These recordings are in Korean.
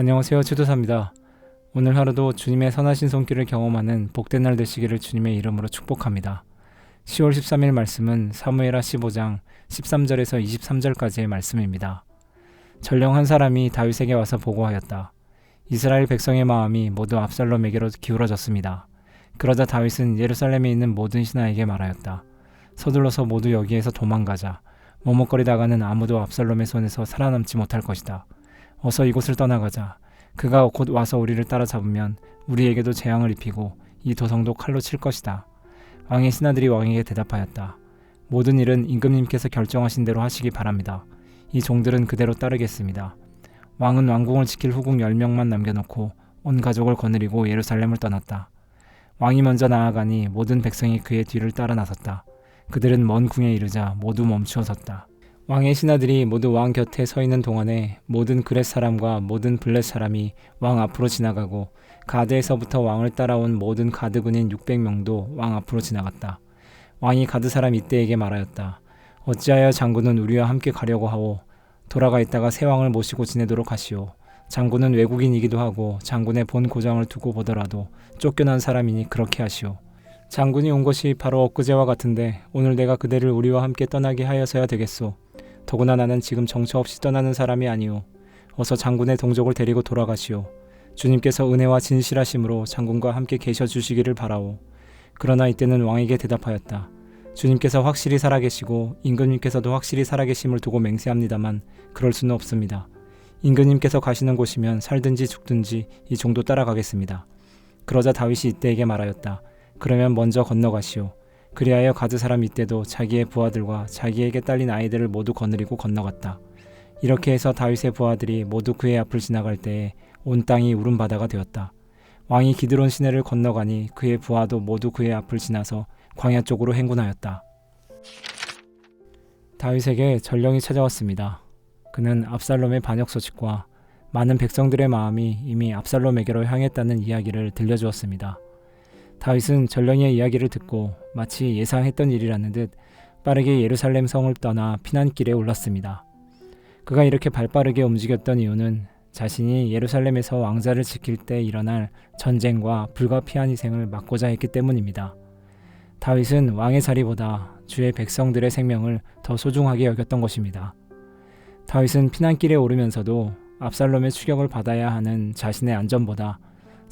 안녕하세요, 추도사입니다. 오늘 하루도 주님의 선하신 손길을 경험하는 복된 날 되시기를 주님의 이름으로 축복합니다. 10월 13일 말씀은 사무엘하 15장 13절에서 23절까지의 말씀입니다. 전령 한 사람이 다윗에게 와서 보고하였다. 이스라엘 백성의 마음이 모두 압살롬에게로 기울어졌습니다. 그러자 다윗은 예루살렘에 있는 모든 신하에게 말하였다. 서둘러서 모두 여기에서 도망가자. 머뭇거리다가는 아무도 압살롬의 손에서 살아남지 못할 것이다. 어서 이곳을 떠나가자. 그가 곧 와서 우리를 따라잡으면 우리에게도 재앙을 입히고 이 도성도 칼로 칠 것이다. 왕의 신하들이 왕에게 대답하였다. 모든 일은 임금님께서 결정하신 대로 하시기 바랍니다. 이 종들은 그대로 따르겠습니다. 왕은 왕궁을 지킬 후궁 10명만 남겨놓고 온 가족을 거느리고 예루살렘을 떠났다. 왕이 먼저 나아가니 모든 백성이 그의 뒤를 따라 나섰다. 그들은 먼 궁에 이르자 모두 멈추어 섰다. 왕의 신하들이 모두 왕 곁에 서 있는 동안에 모든 그렛 사람과 모든 블렛 사람이 왕 앞으로 지나가고 가드에서부터 왕을 따라온 모든 가드 군인 600명도 왕 앞으로 지나갔다. 왕이 가드 사람 이때에게 말하였다. 어찌하여 장군은 우리와 함께 가려고 하오? 돌아가 있다가 새 왕을 모시고 지내도록 하시오. 장군은 외국인이기도 하고 장군의 본 고장을 두고 보더라도 쫓겨난 사람이니 그렇게 하시오. 장군이 온 것이 바로 엊그제와 같은데 오늘 내가 그대를 우리와 함께 떠나게 하여서야 되겠소. 더구나 나는 지금 정처 없이 떠나는 사람이 아니오. 어서 장군의 동족을 데리고 돌아가시오. 주님께서 은혜와 진실하심으로 장군과 함께 계셔 주시기를 바라오. 그러나 이때는 왕에게 대답하였다. 주님께서 확실히 살아계시고 임금님께서도 확실히 살아계심을 두고 맹세합니다만 그럴 수는 없습니다. 임금님께서 가시는 곳이면 살든지 죽든지 이 종도 따라가겠습니다. 그러자 다윗이 이때에게 말하였다. 그러면 먼저 건너가시오. 그리하여 가드 사람 이때도 자기의 부하들과 자기에게 딸린 아이들을 모두 거느리고 건너갔다. 이렇게 해서 다윗의 부하들이 모두 그의 앞을 지나갈 때에 온 땅이 울음바다가 되었다. 왕이 기드론 시내를 건너가니 그의 부하도 모두 그의 앞을 지나서 광야 쪽으로 행군하였다. 다윗에게 전령이 찾아왔습니다. 그는 압살롬의 반역 소식과 많은 백성들의 마음이 이미 압살롬에게로 향했다는 이야기를 들려주었습니다. 다윗은 전령의 이야기를 듣고 마치 예상했던 일이라는 듯 빠르게 예루살렘 성을 떠나 피난길에 올랐습니다. 그가 이렇게 발빠르게 움직였던 이유는 자신이 예루살렘에서 왕자를 지킬 때 일어날 전쟁과 불가피한 희생을 막고자 했기 때문입니다. 다윗은 왕의 자리보다 주의 백성들의 생명을 더 소중하게 여겼던 것입니다. 다윗은 피난길에 오르면서도 압살롬의 추격을 받아야 하는 자신의 안전보다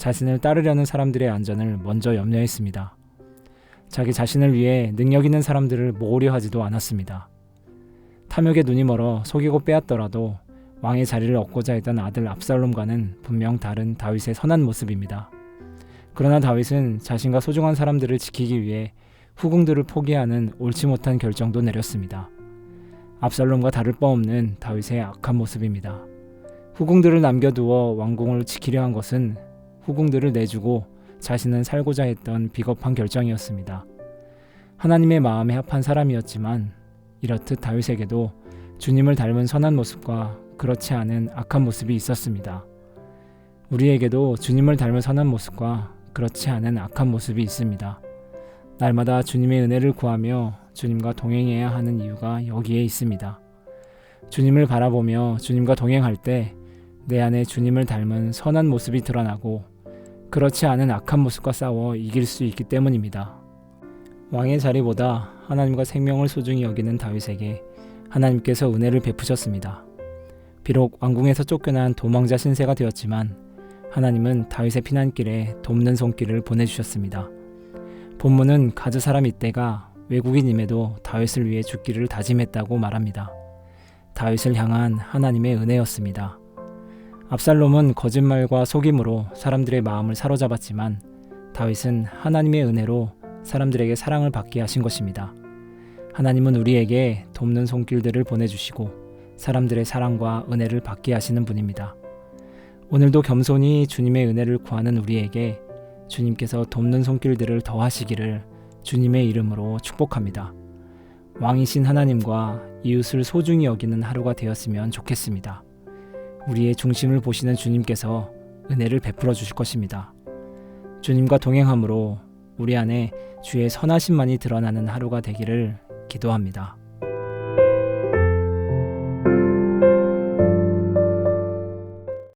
자신을 따르려는 사람들의 안전을 먼저 염려했습니다. 자기 자신을 위해 능력 있는 사람들을 모으려 하지도 않았습니다. 탐욕에 눈이 멀어 속이고 빼앗더라도 왕의 자리를 얻고자 했던 아들 압살롬과는 분명 다른 다윗의 선한 모습입니다. 그러나 다윗은 자신과 소중한 사람들을 지키기 위해 후궁들을 포기하는 옳지 못한 결정도 내렸습니다. 압살롬과 다를 바 없는 다윗의 악한 모습입니다. 후궁들을 남겨두어 왕궁을 지키려 한 것은 후궁들을 내주고 자신은 살고자 했던 비겁한 결정이었습니다. 하나님의 마음에 합한 사람이었지만 이렇듯 다윗에게도 주님을 닮은 선한 모습과 그렇지 않은 악한 모습이 있었습니다. 우리에게도 주님을 닮은 선한 모습과 그렇지 않은 악한 모습이 있습니다. 날마다 주님의 은혜를 구하며 주님과 동행해야 하는 이유가 여기에 있습니다. 주님을 바라보며 주님과 동행할 때 내 안에 주님을 닮은 선한 모습이 드러나고 그렇지 않은 악한 모습과 싸워 이길 수 있기 때문입니다. 왕의 자리보다 하나님과 생명을 소중히 여기는 다윗에게 하나님께서 은혜를 베푸셨습니다. 비록 왕궁에서 쫓겨난 도망자 신세가 되었지만 하나님은 다윗의 피난길에 돕는 손길을 보내주셨습니다. 본문은 가드 사람 이때가 외국인임에도 다윗을 위해 죽기를 다짐했다고 말합니다. 다윗을 향한 하나님의 은혜였습니다. 압살롬은 거짓말과 속임으로 사람들의 마음을 사로잡았지만 다윗은 하나님의 은혜로 사람들에게 사랑을 받게 하신 것입니다. 하나님은 우리에게 돕는 손길들을 보내주시고 사람들의 사랑과 은혜를 받게 하시는 분입니다. 오늘도 겸손히 주님의 은혜를 구하는 우리에게 주님께서 돕는 손길들을 더하시기를 주님의 이름으로 축복합니다. 왕이신 하나님과 이웃을 소중히 여기는 하루가 되었으면 좋겠습니다. 우리의 중심을 보시는 주님께서 은혜를 베풀어 주실 것입니다. 주님과 동행함으로 우리 안에 주의 선하심만이 드러나는 하루가 되기를 기도합니다.